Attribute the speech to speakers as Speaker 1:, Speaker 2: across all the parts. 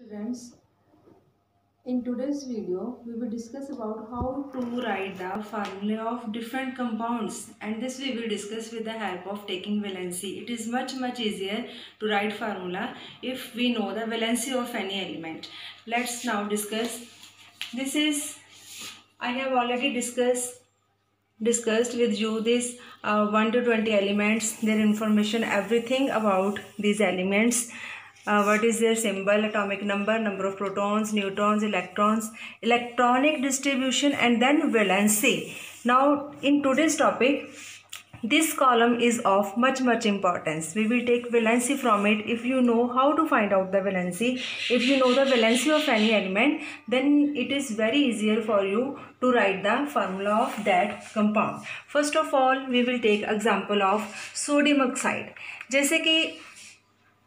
Speaker 1: Students, in today's video, we will discuss about how to write the formula of different compounds, and this we will discuss with the help of taking valency. It is much easier to write formula if we know the valency of any element. Let's now discuss. I have already discussed with you this 1 to 20 elements, their information, everything about these elements. What is their symbol, atomic number, number of protons, neutrons, electrons, electronic distribution, and then valency. Now in today's topic, this column is of much importance. We will take valency from it. If you know how to find out the valency, if you know the valency of any element, then it is very easier for you to write the formula of that compound. First of all, we will take example of sodium oxide. जैसे कि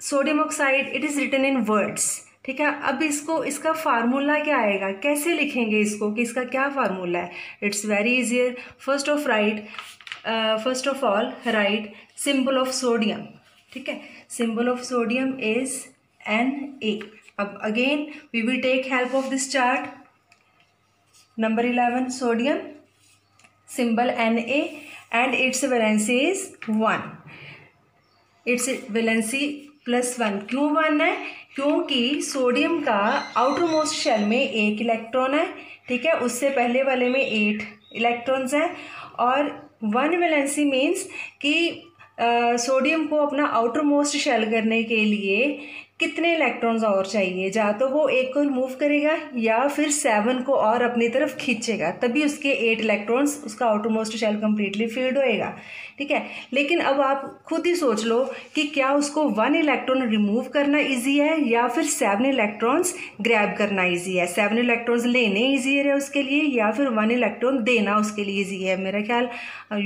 Speaker 1: sodium oxide, it is written in words, ठीक है. अब इसका formula क्या आएगा, कैसे लिखेंगे इसको, कि इसका क्या फार्मूला है. It's very easier. First of all write symbol of sodium, ठीक है. Symbol of sodium is Na. अब again we will take help of this chart. Number 11 sodium, symbol Na, and its valency is 1. Its valency +1. क्यों 1 है, क्योंकि sodium का outer most shell में 1 electron है, ठीक है. उससे पहले वाले में 8 इलेक्ट्रॉन्स हैं. और 1 वैलेंसी मीन्स कि सोडियम को अपना आउटर मोस्ट शेल करने के लिए कितने इलेक्ट्रॉन्स और चाहिए. या तो वो 1 को रिमूव करेगा या फिर 7 को और अपनी तरफ खींचेगा, तभी उसके 8 इलेक्ट्रॉन्स, उसका outer most shell completely filled होएगा, ठीक है. लेकिन अब आप खुद ही सोच लो कि क्या उसको 1 इलेक्ट्रॉन रिमूव करना इजी है या फिर 7 इलेक्ट्रॉन्स ग्रैब करना इजी है. 7 इलेक्ट्रॉन्स लेने ईजियर है उसके लिए या फिर 1 इलेक्ट्रॉन देना उसके लिए ईजी है. मेरा ख्याल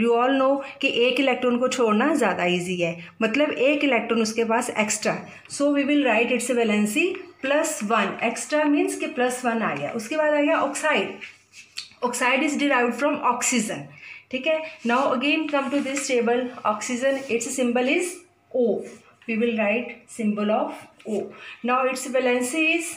Speaker 1: यू ऑल नो कि 1 इलेक्ट्रॉन को छोड़ना ज़्यादा ईजी है, मतलब 1 इलेक्ट्रॉन उसके पास extra. So we will write its valency +1. Extra means कि +1 आ गया. उसके बाद आ गया oxide. Oxide is derived from oxygen, ठीक है. Now again come to this table. Oxygen, its symbol is O. We will write symbol of O. Now its valency is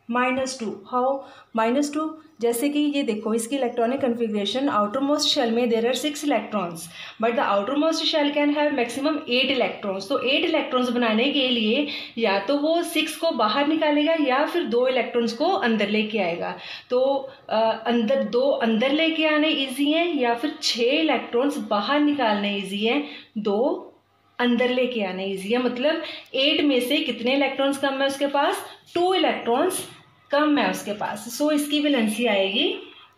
Speaker 1: -2. How -2, जैसे कि ये देखो इसकी electronic configuration. Outer most shell में there are 6 electrons, but the outer most shell can have maximum 8 electrons. तो 8 electrons बनाने के लिए या तो वो 6 को बाहर निकालेगा या फिर 2 इलेक्ट्रॉन्स को अंदर लेके आएगा. तो अंदर लेके आने ईजी हैं या फिर 6 इलेक्ट्रॉन्स बाहर निकालने ईजी हैं, 2 अंदर लेके आने ईजी है. मतलब 8 में से कितने इलेक्ट्रॉन्स कम है उसके पास, 2 इलेक्ट्रॉन्स कम है उसके पास. सो इसकी वैलेंसी आएगी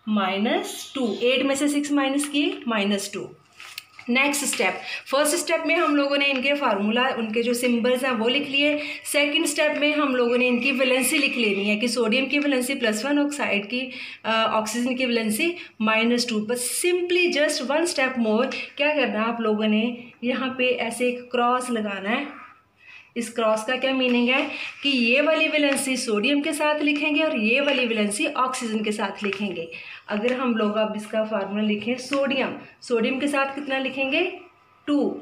Speaker 1: -2. 8 में से 6 माइनस की -2. नेक्स्ट स्टेप, फर्स्ट स्टेप में हम लोगों ने इनके फार्मूला, उनके जो सिंबल्स हैं वो लिख लिए. सेकंड स्टेप में हम लोगों ने इनकी वैलेंसी लिख लेनी है कि सोडियम की वैलेंसी +1, ऑक्साइड की ऑक्सीजन की वैलेंसी -2. बस सिंपली जस्ट 1 स्टेप मोर. क्या करना है आप लोगों ने, यहाँ पे ऐसे एक क्रॉस लगाना है. इस क्रॉस का क्या मीनिंग है कि ये वाली वैलेंसी सोडियम के साथ लिखेंगे और ये वाली वैलेंसी ऑक्सीजन के साथ लिखेंगे. अगर हम लोग अब इसका फार्मूला लिखें, सोडियम के साथ कितना लिखेंगे, 2.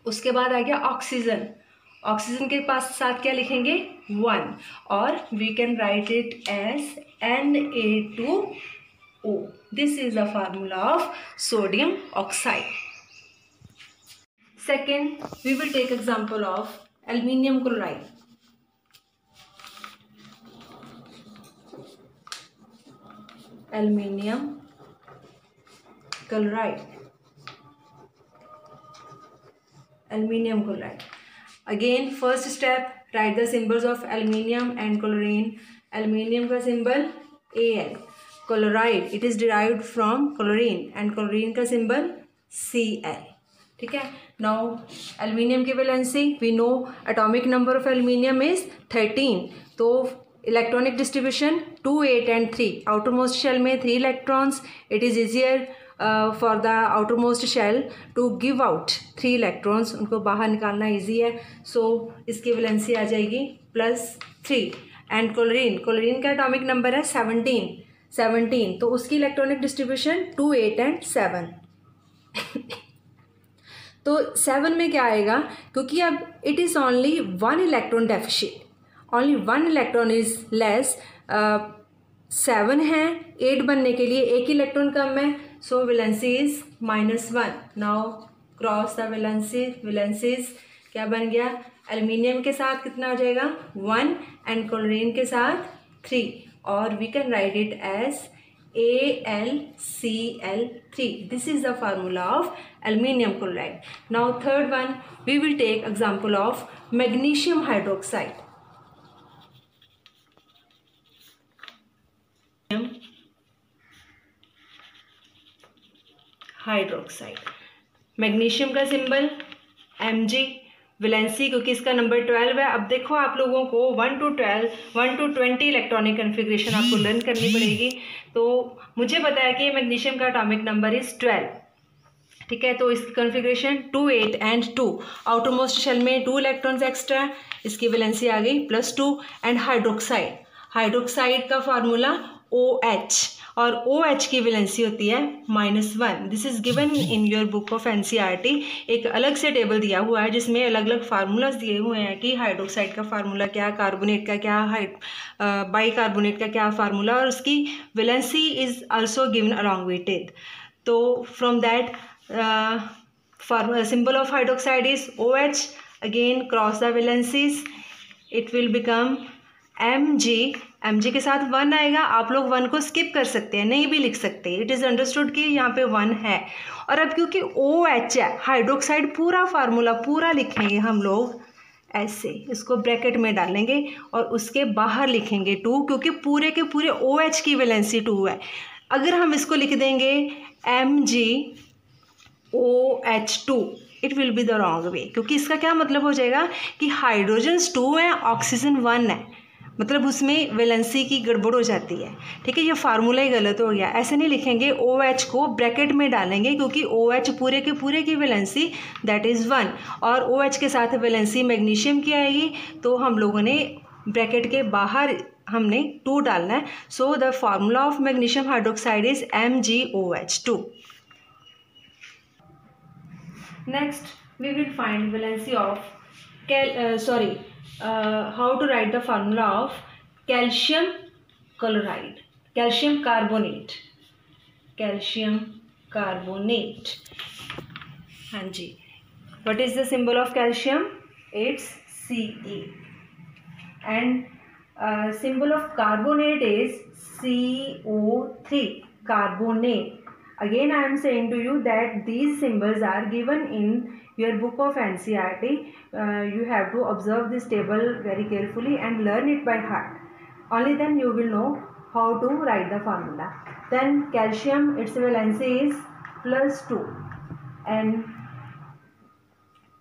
Speaker 1: उसके बाद आ गया ऑक्सीजन के पास साथ क्या लिखेंगे, 1. और we can write it as Na2O. This is the formula of sodium oxide. Second, we will take example of aluminium chloride. Aluminium chloride. Again, first step, write the symbols of aluminium and chlorine. Aluminium का symbol Al. Chloride, it is derived from chlorine and chlorine का symbol Cl. ठीक है. Now aluminium की valency we know, atomic number of aluminium is 13. तो electronic distribution 2, 8 and 3. Outer most shell में 3 electrons. It is easier for the outer most shell to give out 3 electrons. उनको बाहर निकालना easy है. सो इसकी वैलेंसी आ जाएगी +3. And chlorine का atomic number है 17. तो उसकी इलेक्ट्रॉनिक डिस्ट्रीब्यूशन 2, 8 एंड 7. तो 7 में क्या आएगा, क्योंकि अब it is only 1 electron deficit only 1 electron is less, 7 है, 8 बनने के लिए 1 इलेक्ट्रॉन कम है, so valency is -1. Now cross the valencies क्या बन गया, एल्युमिनियम के साथ कितना हो जाएगा 1 एंड क्लोरीन के साथ 3, और we can write it as AlCl3. This is the formula of aluminium chloride. Now third one, we will take example of magnesium hydroxide. Magnesium का सिंबल Mg, वैलेंसी क्योंकि इसका नंबर 12 है. अब देखो आप लोगों को 1 to 20 इलेक्ट्रॉनिक कन्फिग्रेशन आपको लर्न करनी पड़ेगी. तो मुझे पता है कि मैग्नीशियम का एटॉमिक नंबर इज 12, ठीक है. तो इसकी कन्फिग्रेशन 2, 8 एंड 2. आउटरमोस्ट शेल में 2 इलेक्ट्रॉन्स एक्स्ट्रा, इसकी वैलेंसी आ गई +2. एंड हाइड्रोक्साइड का फार्मूला OH, और OH की वैलेंसी होती है -1. This is given in your book of NCERT. एक अलग से टेबल दिया हुआ है जिसमें अलग अलग फार्मूलाज दिए हुए हैं कि हाइड्रोक्साइड का फार्मूला क्या, कार्बोनेट का क्या, बाइकार्बोनेट का क्या फार्मूला, और उसकी valency is also given along with it. तो from that symbol of hydroxide is OH. Again cross the valencies, it will become Mg के साथ 1 आएगा. आप लोग 1 को स्किप कर सकते हैं, नहीं भी लिख सकते. इट इज़ अंडरस्टूड कि यहाँ पे 1 है. और अब क्योंकि OH है, हाइड्रोक्साइड पूरा फार्मूला पूरा लिखेंगे हम लोग ऐसे, इसको ब्रैकेट में डालेंगे और उसके बाहर लिखेंगे 2, क्योंकि पूरे के पूरे OH की वैलेंसी 2 है. अगर हम इसको लिख देंगे MgOH2, it will be the wrong way, क्योंकि इसका क्या मतलब हो जाएगा कि हाइड्रोजन्स 2 हैं, ऑक्सीजन 1 है, मतलब उसमें वैलेंसी की गड़बड़ हो जाती है. ठीक है, ये फार्मूला ही गलत हो गया. ऐसे नहीं लिखेंगे, OH को ब्रैकेट में डालेंगे क्योंकि OH पूरे के पूरे की वैलेंसी दैट इज़ 1, और OH के साथ वैलेंसी मैग्नीशियम की आएगी, तो हम लोगों ने ब्रैकेट के बाहर हमने 2 डालना है. So the formula of magnesium hydroxide is MgOH2. Next we will find valency of how to write the formula of calcium chloride, calcium carbonate. हाँ जी, what is the symbol of calcium? It's Ce. And symbol of carbonate is CO3, carbonate. Again I am saying to you that these symbols are given in your book of NCERT. You have to observe this table very carefully and learn it by heart. Only then you will know how to write the formula. Then calcium, its valency is +2, and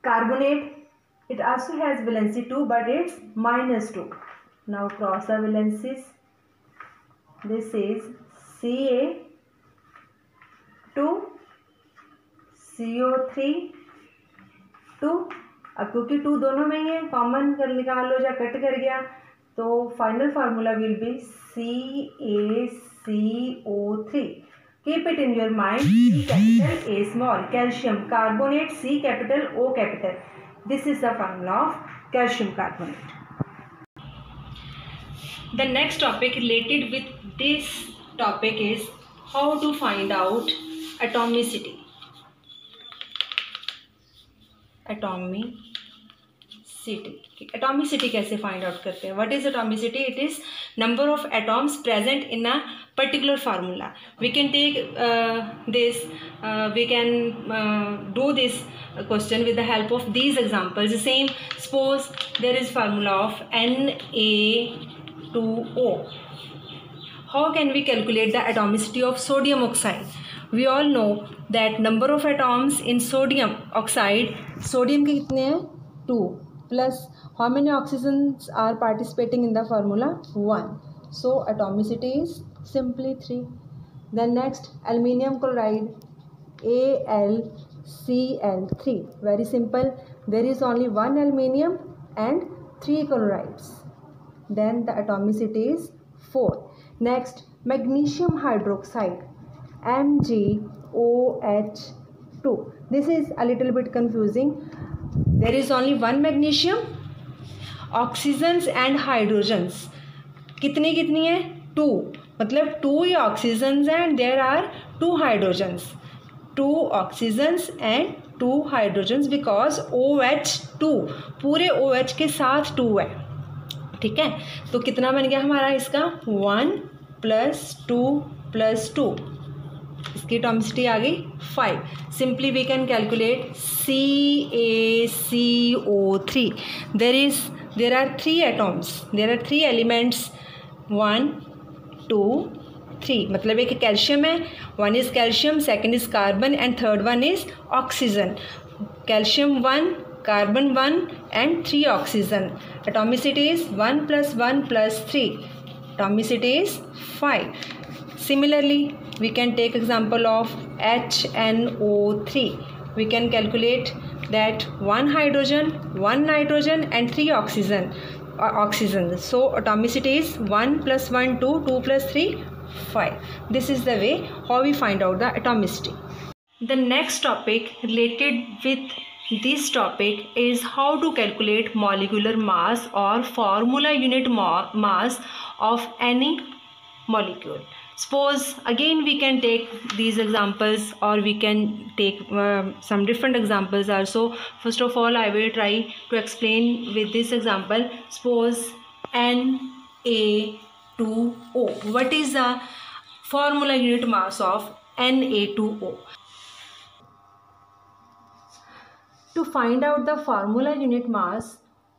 Speaker 1: carbonate, it also has valency 2 but it's -2. Now cross the valencies. This is Ca2 CO3 2. अब क्योंकि 2 दोनों में ही है, common कर निकाल लो, या cut कर गया, तो final formula will be CaCO3. Keep it in your mind. C capital, A small. Calcium carbonate, C capital, O capital. This is the formula of calcium carbonate. The next topic related with this topic is how to find out atomicity. Atomicity कैसे find out करते हैं? What is atomicity? It is number of atoms present in a particular formula. We can take this, we can do this question with the help of these examples. Same suppose there is formula of Na2O. How can we calculate the atomicity of sodium oxide? We all know that number of atoms in sodium oxide, sodium के कितने हैं 2, plus how many oxygens are participating in the formula? 1. So atomicity is simply 3. Then next, aluminium chloride, AlCl3. Very simple. There is only 1 aluminium and 3 chlorides. Then the atomicity is 4. Next, magnesium hydroxide, MgOH2. This is a little bit confusing. There is only 1 magnesium oxygens and hydrogens कितनी कितनी है? 2, मतलब 2 ही oxygens and there are 2 hydrogens, 2 oxygens and 2 hydrogens because OH2 पूरे OH के साथ 2 है, ठीक है। तो कितना बन गया हमारा इसका? 1 + 2 + 2, इसकी एटॉमिसिटी आ गई 5. Simply we can calculate CaCO3. there are 3 atoms, there are 3 elements, 1 2 3, मतलब एक कैल्शियम है, 1 is calcium, 2nd is carbon and 3rd one is oxygen. Calcium 1, carbon 1 and 3 oxygen. Atomicity is 1 + 1 + 3. Atomicity is 5. Similarly, we can take example of HNO3. We can calculate that 1 hydrogen, 1 nitrogen and 3 oxygen. So atomicity is 1 + 1 2, 2 + 3 5. This is the way how we find out the atomicity. The next topic related with this topic is how to calculate molecular mass or formula unit mass of any molecule. Suppose again we can take these examples or we can take some different examples also. First of all, I will try to explain with this example. Suppose Na2O. What is the formula unit mass of Na2O? To find out the formula unit mass,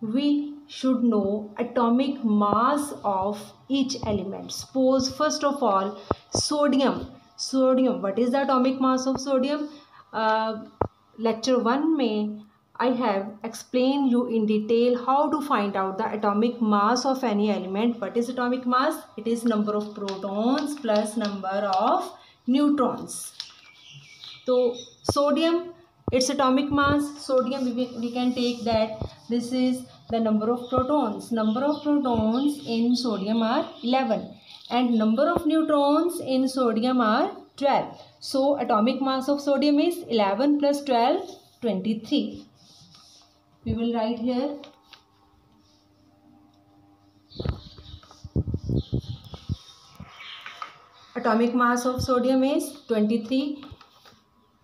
Speaker 1: we should know atomic mass of each element. Suppose first of all sodium. What is the atomic mass of sodium? Lecture 1 में I have explained you in detail how to find out the atomic mass of any element. What is atomic mass? It is number of protons plus number of neutrons. So sodium, its atomic mass, sodium we can take that this is the number of protons. Number of protons in sodium are 11 and number of neutrons in sodium are 12. So atomic mass of sodium is 11 + 12 23. We will write here atomic mass of sodium is 23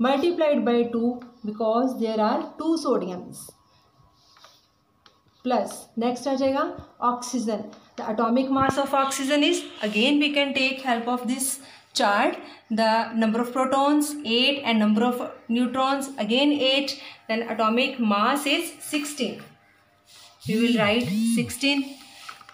Speaker 1: multiplied by 2 because there are 2 sodiums plus next आ जाएगा oxygen. The atomic mass of oxygen is, again we can take help of this chart, the number of protons 8 and number of neutrons again 8, then atomic mass is 16. We will write 16,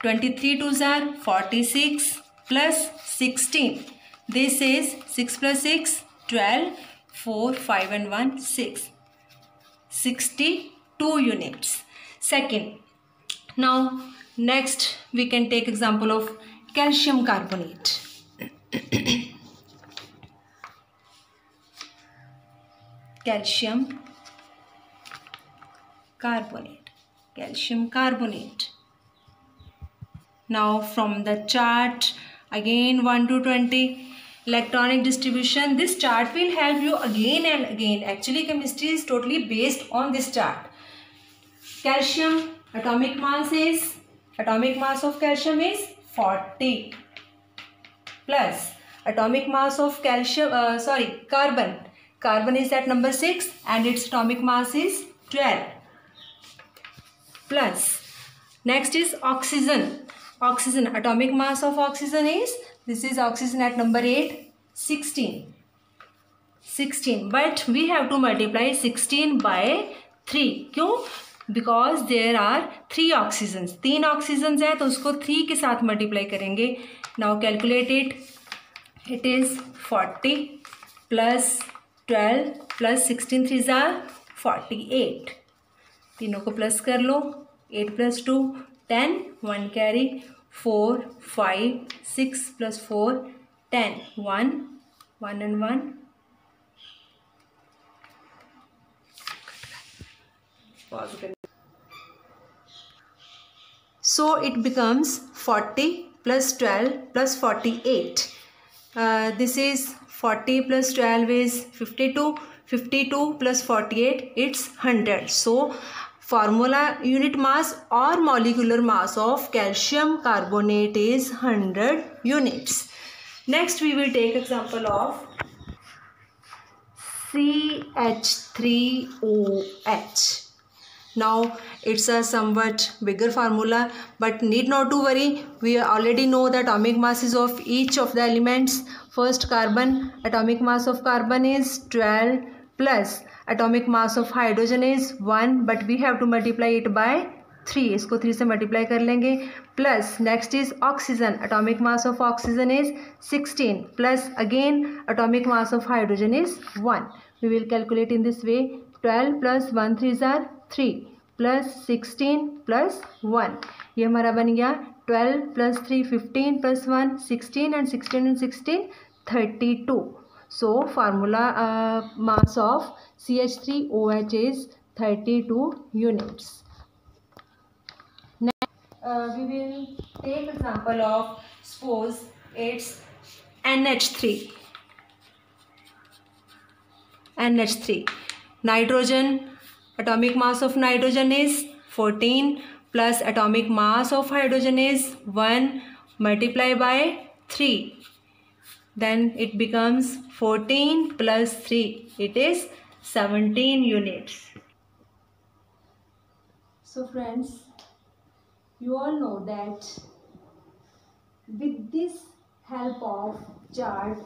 Speaker 1: 23 2s are 46 plus 16. This is 6 + 6 12, 4 5 and 1 6, 62 units. Second, now next we can take example of calcium carbonate. Calcium carbonate. Now from the chart again 1 to 20 electronic distribution. This chart will help you again and again. Actually chemistry is totally based on this chart. Calcium atomic mass of calcium is 40 plus atomic mass of carbon is at number 6 and its atomic mass is 12 plus next is oxygen atomic mass of oxygen is, this is oxygen at number 8 16 but we have to multiply 16 by 3. क्यों? Because there are 3 oxygens, 3 oxygens है तो उसको 3 के साथ multiply करेंगे. Now calculate it. It is 40 plus 12 plus 16 3s are 48. तीनों को plus कर लो. 8 plus 2 10, 1 carry 4 5 6 plus 4 10, 1 and 1. So it becomes 40 plus 12 plus 48. This is 40 plus 12 is 52. 52 plus 48 it's 100. So formula unit mass or molecular mass of calcium carbonate is 100 units. Next we will take example of CH3OH. Now it's a somewhat bigger formula, but need not to worry. We already know the atomic masses of each of the elements. First carbon, atomic mass of carbon is 12 plus atomic mass of hydrogen is 1, but we have to multiply it by 3. इसको 3 से multiply कर लेंगे. Plus next is oxygen. Atomic mass of oxygen is 16 plus again atomic mass of hydrogen is 1. We will calculate in this way. 12 plus 1 3s are 3 plus 16 plus 1. ये हमारा बन गया 12 plus 3 15 plus 1 16 and 16 and 16 32. So formula mass of CH3OH is 32 units. Next we will take example of, suppose it's NH3. Nitrogen. Atomic mass of nitrogen is 14 plus atomic mass of hydrogen is 1, multiply by 3. Then it becomes 14 plus 3. It is 17 units. So friends, you all know that with this help of chart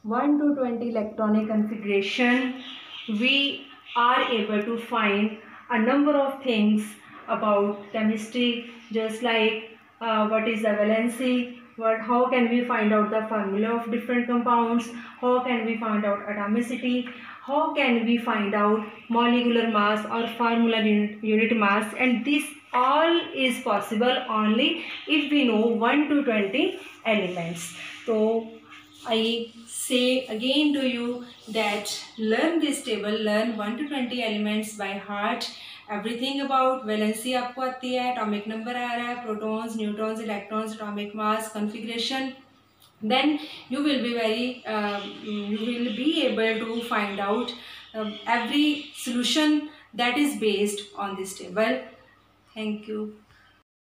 Speaker 1: 1 to 20 electronic configuration, we are able to find a number of things about chemistry, just like what is the valency, how can we find out the formula of different compounds, how can we find out atomicity, how can we find out molecular mass or formula unit mass, and this all is possible only if we know 1 to 20 elements. So I say again to you that learn this table, learn 1 to 20 elements by heart. Everything about valency आपको आती है, atomic number आ रहा है, protons, neutrons, electrons, atomic mass, configuration. Then you will be able to find out every solution that is based on this table. Thank you.